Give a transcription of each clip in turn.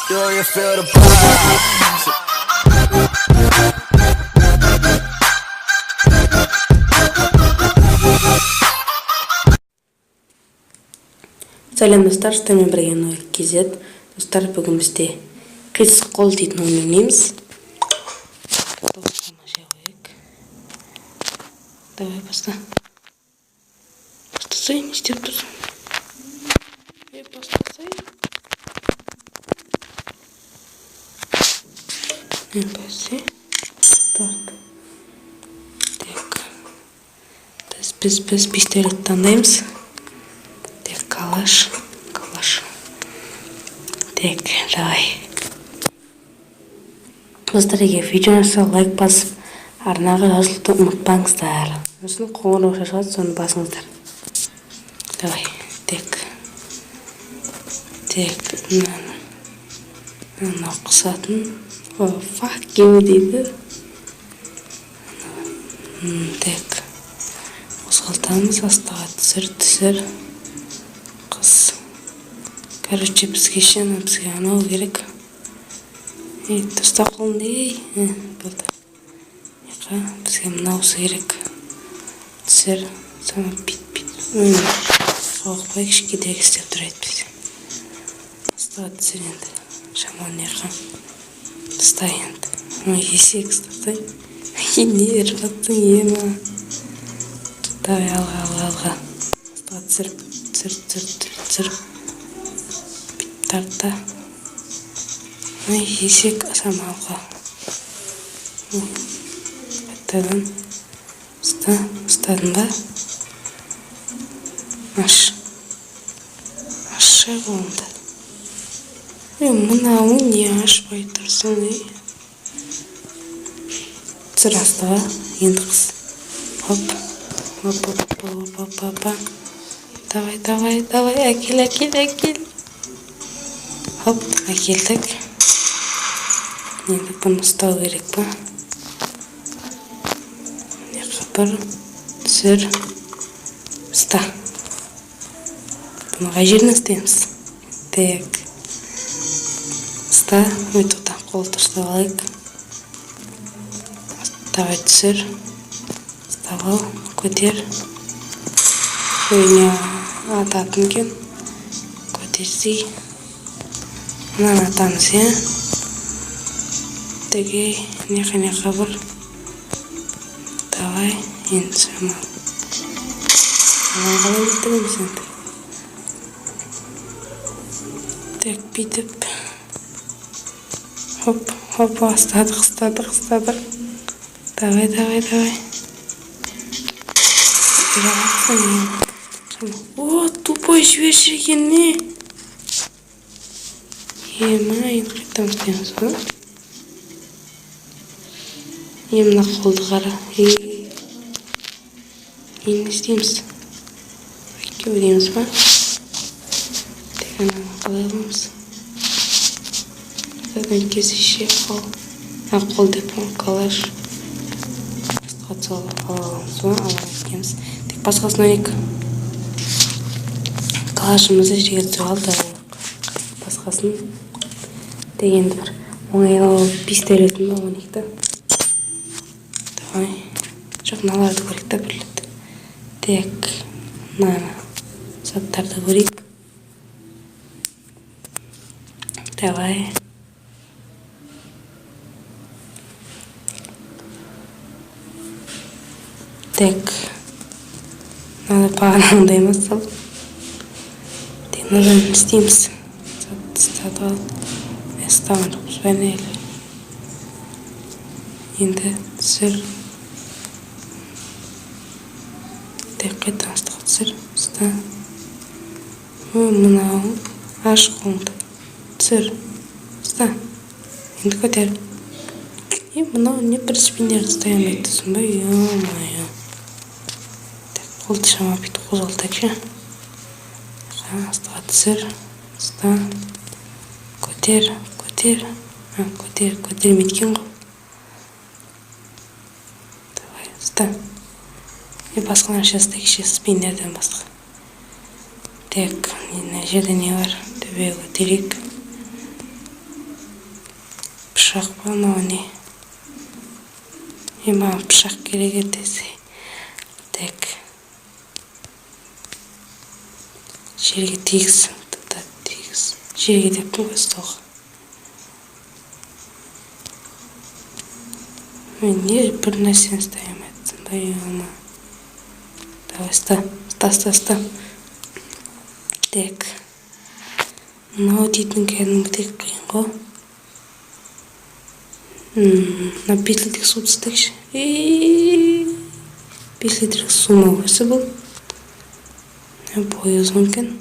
Do you feel the vibes? Сәлем достар, сіздермен бірге Новик KZ. Достар, бүгін бізде қисық қол дейтін ойын ойнаймыз. Давай баста. Бастасай, не істеп тұрсың? Бастасай. Бастай. Так. Біз пистолет таңдаймыз. Калаш. Так, давай. Достар, егер видеоны лайк басып, арнаға жазылуды ұмытпаңыздар. Сосын қоңырау шығады, соны басыңыздар. Давай, так. Мынау қысатын. Fuck you дейді. Так. Қозғалтамыз, астыға түсір. Қыз. Короче, бізге анау керек. Тоста қолынды. Болды. Бізге мынаусы керек. Түсір. Сама бит. Соғықпай кішкедегі істеп тұрайды бізде. Астыға түсір енді. Шаман еқа. Тұстай енді. Есек ұстасай. Не рваттың ема. Давай алға. Астыға түсір. Тарта. Есек самалға. Қаттадан. Ұстадың ба? Аша қолында. Мынауын не ашпай тұрсын? Түсір астыға. Енді қыз. Хоп. Давай. Әкел. Хоп, әкелдік. Енді бұны ұстау керек па? Бір, түсір, ұста. Бұны қай жерін істейміз? Так. Ұста, өйтіқтан қолды ұстап алайық. Давай түсір. Ұстап ал, көтер. Өйне ататын кен. Көтерсей. Мынаны атамыз, Теге, неқа бір. Давай, енді шамал. Қалай беттігіміз енді. Так, бітіп. Хоп, астадық. Давай. О, тупой жіберші не? Енді қайттан істейміз ба? Мына қолды қара. Енді істейміз. Әке өдейміз ба? Тек ананы қалай аламыз. Задан кесіше қол. Қол деп калаш. Астыға түсіп аламыз ба? Алам екеміз. Тек басқасын ойнайық. Калашымызды жерге түсіп алды. Басқасын дегенді бір оңайлау пистолетін ба ойнайық. Давай. Жоқ, наларды көрейік та бірледі. Так. Мына заттарды көрейік. Давай. Так. Надо бағанаңдай масал. Мынадан істейміз. Затты ал. Estağın çok beğenili. Енді түсір. Қайттан астыға түсір. Ұста. Мынау. Аш қолыңды. Түсір. Ұста. Енді көтер. Мынау не біріспендер ұстай алмайдысың ба? Ё-майо. Қолды шама бейті қозғалтайық ше. Астыға түсір. Ұста. Көтер. Көтермейткен ғой. Давай, ұста. Басқа нәрсесті кеше спиндерден басқа. Так, мына жерде не бар? Төбе көтерейік. пышақ па мынау не? Маған пышақ керек ертесі. Так. Жерге тегіз. Тегіз. Жерге дептім ғой столға. Мен не бір нәрсені ұстайым айтсын. Байыма. Давай, ста. Так. Мынау дейтін кәдімгідей қиын ғой. На 5 литрlik су түстікші. 5 литрlik су ма осы бұл? Бойы ұзын екен.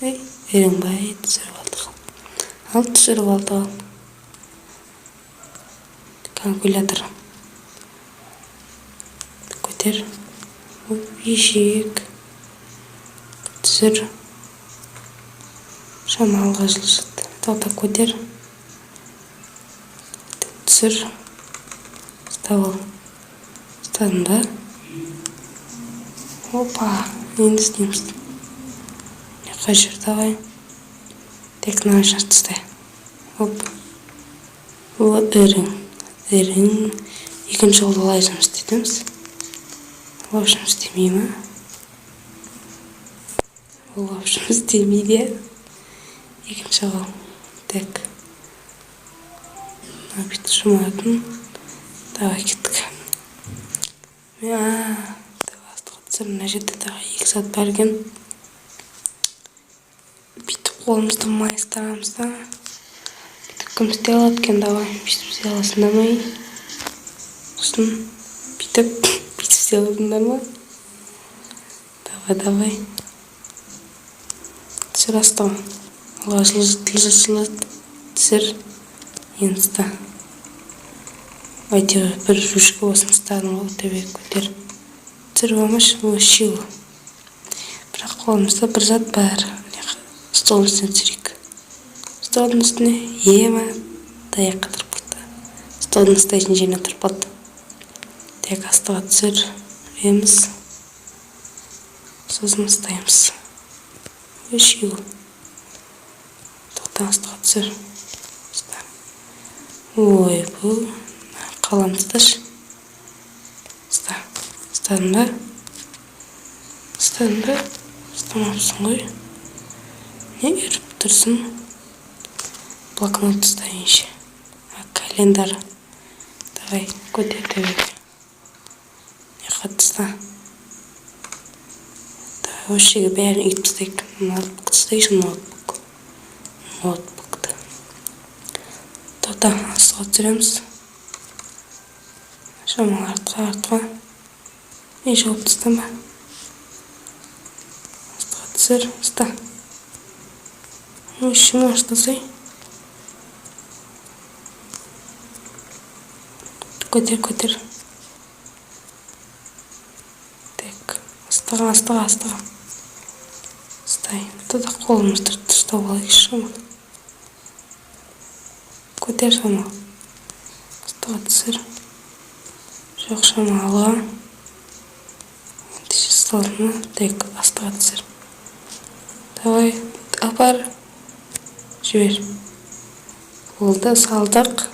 Ерінбай түсіріп алдық. Ал түсіріп алдық. Калькулятор. Көтер. Ешек. Түсір. Шамалға жылжыт. Талта көтер. Түсір. Ставыл. Ставым да. Опа. Енді істейміз. Қай жер давай. Тек мына жерді ұстай. Оп. Вот ірің. Екінші жолды олай жұмыс істейтіміз. Олай жұмыс істемей ма? Олай жұмыс істемейді. Екінші жол. Так. Бүйтіп жұматын. Давай кеттік. Мына жерде дағы 2 сағат бар екен. Бүйтіп қолымызды майыстырамыз да. Бүйтіп кім істей алады екен, давай. Бүйтіп істей аласыңдар ма? Сосын бүйтіп істей аласыңдар ма? Давай. Түсір астығы. Алға жылжыт. Түсір. Енді ұста. Әйтеуір бір ручка болсын ұстадым ғой, төбе көтер. Түсіріп шил. Бірақ қолымызда бір зат бар. Столдың үстіне түсірейік. Столдың үстіне ема таяқ қыдырып кетті. Столдың ұстайтын жеріне тұрып қалды. Тек астыға түсіреміз. Сосын ұстаймыз. Шил. Тоқтан астыға түсір. Ой, бұл қалам тұташ. Ұстадың ба? Ұстамапсың ғой. Не үріп тұрсын? Блокнот ұстайыншы. Календар. Давай, көтер төбеге. Не қатыста? Давай, осы жерге бәрін үйтіп ұстайық. Ноутбук ұстайшы, ноутбукты. Тота, астыға түсіреміз. Шамал артқа. Не жауып тұстама. Астыға түсір, ұста. Үшім аштасай. Көтер. Так, астыға. Ұстай. Тота қолымызды ұстап алайық шамал. Көтер шамал. Астыға түсір. Жоқ шамалға. Столына, тек астыға түсір. Давай, апар. Жібер. Болды, салдық.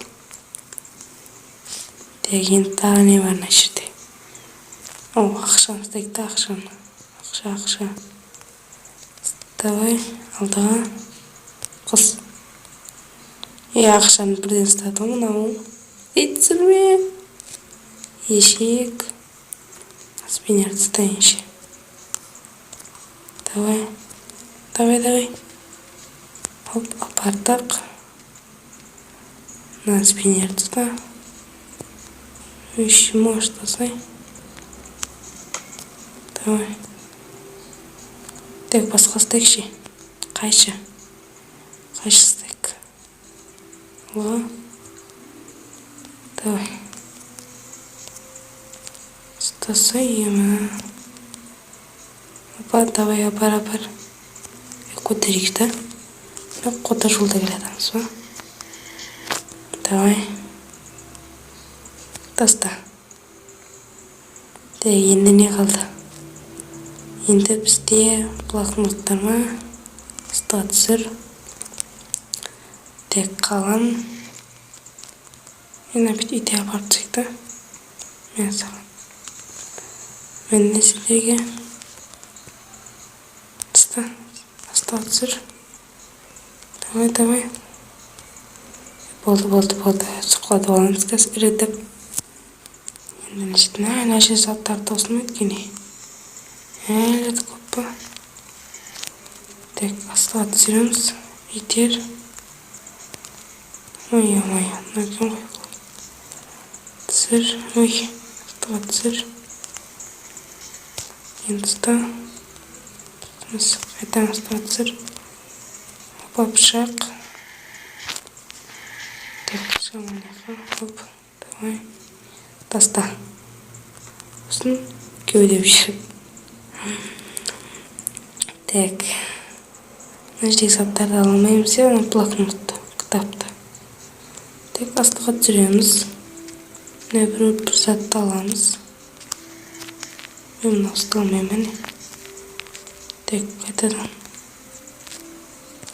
Деген тағы не бар на жерде. Ақшамыз текті ақшаны. Ақша. Давай, алдыға. Қыз. Ақшаны бірден ұстадым, мынау. Түсірме. Ешек. Спиннерді ұстайыншы. Давай. Хоп, апардық. На спиннерді ұста. Үші мождасай. Давай. Тек басқа ұстайықшы. Қайшы ұстайық. Оға. Давай. Ұстасай ема. Давай, апар. Көтерейік та. Қота жолда келедіміз ба? Давай. Таста. Енді не қалды? Енді бізде блокноттар ма? Астыға түсір. Тек қалам. Энэ бит идея апарцыг да. Мясаа. Меннестэйгээ. Остаться. Давай. Болды. Сухад баланскас ирээдэг. Энэ шитнаа наши саттар тосмэд гинэ. Элэт коппа. Так, остаться юмс. Итер. Ой, накинь. Сыр, ой, остаться. Инста. Это остаться. Попшак. Так, оп, давай. Таста. Усын кеудевшик. Так. Наждик саттарды алмаймыз, оны блокнотты, кітапты. Так, астыға түсіреміз. Мына бір затты аламыз. Мен мына ұсталмаймын. Так, қайтадан.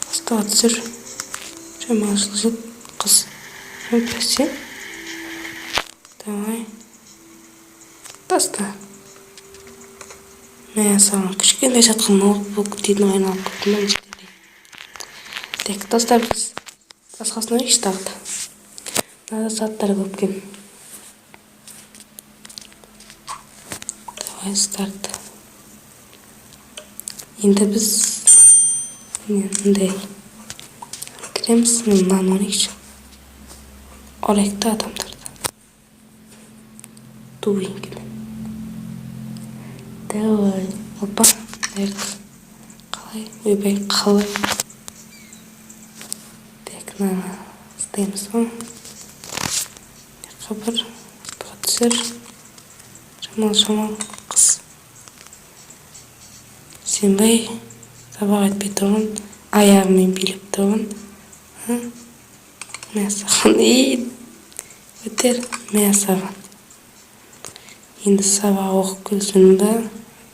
Астыға түсір. Жаман жылжып қыз. Өпесе. Давай. Таста. Мен саған кішкентай жатқан ноутбук дейтін айналып көптім. Так, достар біз басқасына еш тағды. Надо заттар көп кен. Давай старт. Енді біз мындай кіреміз мынаны ойнайықшы. Оректі адамдарды. Туинген. Давай. Опа. Қалай? Ойбай қалай. Так, мына істейміз ғой. Қабыр. Түсір. Жамал қыз. Сенбай сабақ етпей тұрғын. Аяғымен билеп тұрғын. Мен саған. Өтер. Мен саған. Енді сабақ оқып көрсін ба.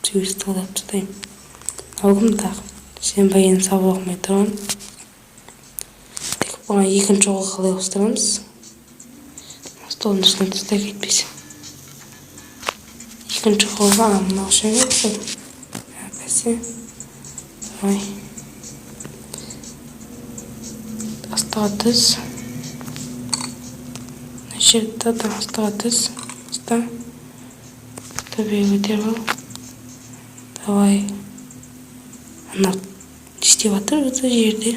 Түйіс толап тұтайым. Ауғым тағы. Сенбай енді сабақ оқымай тұрғын. Тек бұған екінші оғы қалай қостырамыз. Столын үстіне тісті кетпесін. Екінші қолға амына ұша кетсін. Бәсе. Давай. Астыға түз. Жерді да астыға түз. Аста. Төбеге көтер бол. Давай. Ана істеп жатыр өте жерде.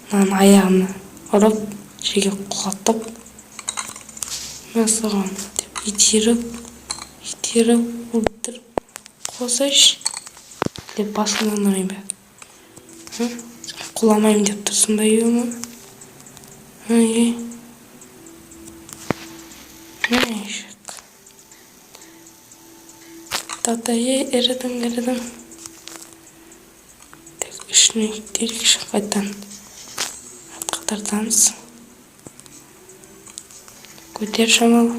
Мынаның аяғын ұрып, жерге құлаттап. Мәсіған деп итеріп, өлтіріп қосайш. Деп басынан ұрайын бә. Құламайым деп тұрсын ба еуі. Татайы әрідің. Так, үшіне керек қайтан. Қатартамыз. Көтер шамал.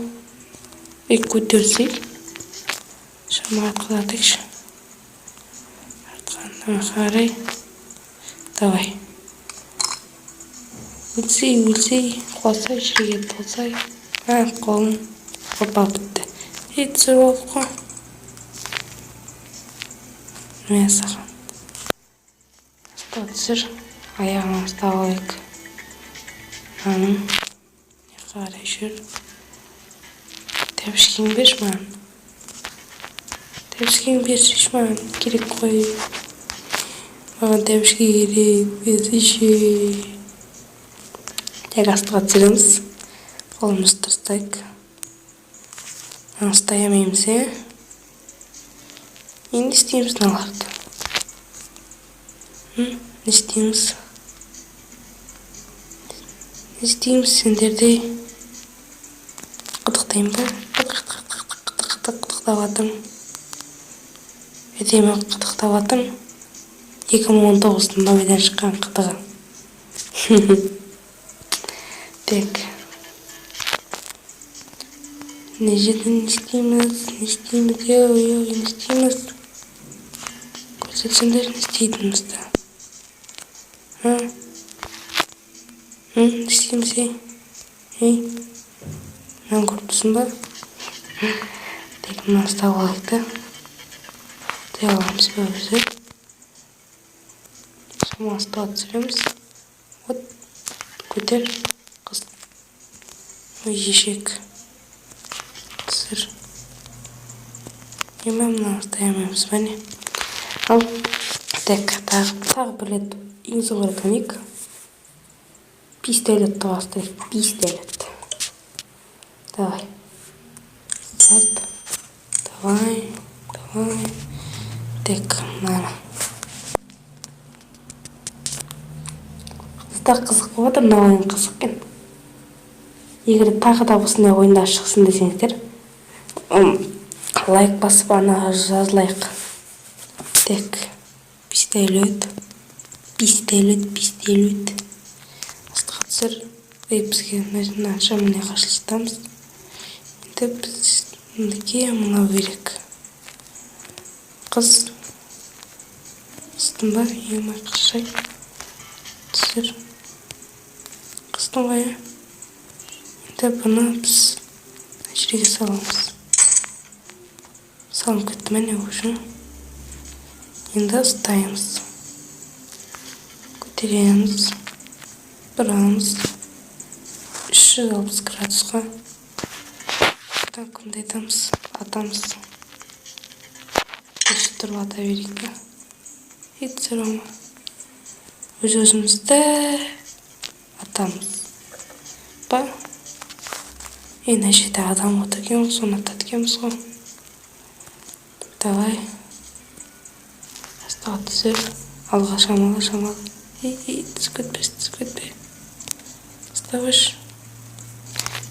Көтерсей. Шамал қататықшы. Артқандан қарай. Давай. Өлсей. Қосай, жерге толсай. Қолын. Опа бітті. Түсір болып қой. Мен саған. Түсір. Аяғын ұстап алайық. Аның. Қарай жүр. Тәпішкен берш маған. Тәпішкен бершіш маған. Керек қой. Маған тәпішке керек. Бершіш. Тәк астыға түсіреміз. Қолымыз тұрстайық. Ұстай амаймыз, Енді істейміз наларды. Не істейміз? Сендерде қыдықтайым ба? Қыдықтап атым. Әдемі қыдықтап атым. 2019-тың новидан шыққан қыдығы. Так. Не істейміз? Не істейміз? Көрсетсендер не істейтінімізді. Не істейміз, Мынаны көріп тұрсың ба? Тек мынаны ұстап алайық та. Ұстай аламыз ба өзі? Шамалы ұстап түсіреміз. Вот, көтер. Қыс. Ешек. Түсір. Мынаны ұстай алмаймыз ба не? Ал, так, тағы бір рет ең соңғы рет ойнайық. Пистолетті бастайық. Пистолет. Давай. Старт. Давай. Так, мынаны. Қыздар қызық болып отыр, мына ойын қызық екен. Егер тағы да осындай ойындар шықсын десеңіздер, лайк басып ана жазылайық. Так, пистолет. Астыға түсір. Бізге мына шамына қашылыстамыз. Енді біздіке мынау керек. Қыз. Қыстың ба? Емай қышай. Түсір. Қыстың ғой. Енді бұны біз жерге саламыз. Салым кетті мәне үшін. Енді ұстаймыз. Көтереміз. Бұрамыз. 360 градусқа. Так, күнді атамыз. Өші тұрып ата берейік. Түсірім. Өзімізді атамыз. Ба? Енді жерде адам отырген, соны ататкенбіз ғой. Давай. Астыға түсір. Алға шамалы. Түс көтпе. Ставыш.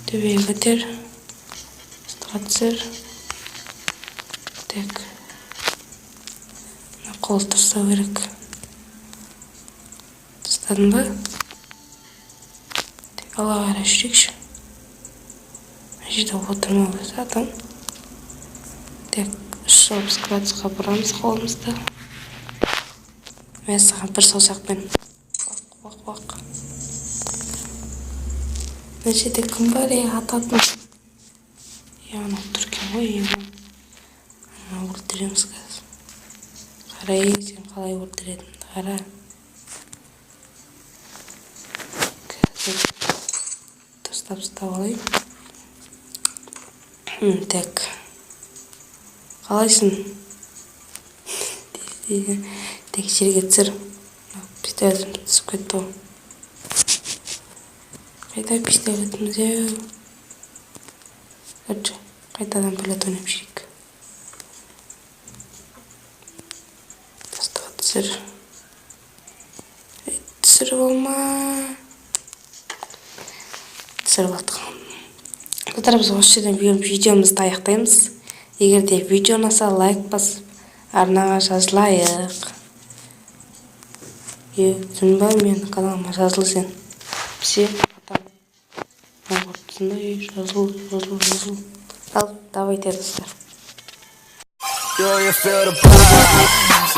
Төбеге көтер. Астыға түсір. Так. Қол тұрса керек. Тұстадың ба? Так, ала қарай жүрекші. Жерде отырма өзі адам. Так, 360 градусқа бұрамыз қолымызды. Мен саған бір саусақпен. Вақ. Мына жерде кім бар ататын. Анау түркен ғой. Анау өлтіреміз қазір. Қарай, сен қалай өлтіретінді қара. Қазір ұстап алайын. Так. Қалайсың? Тек жерге түсір. Пистолетім түсіп кетті ғой. Қайда пистолетіміз еу? Қайтадан пилот ойнап жүрейік. Астыға түсір. Түсіріп алма. Түсіріп алдық. Қыздар, біз осы жерден видеомызды аяқтаймыз. Егер де видео ұнаса, лайк басып, арнаға жазылайық. Түсін ба, мен каналыма жазыл сен. Все, атам. Түсін ба, жазыл. Ал, давайте, достар. You feel the vibes.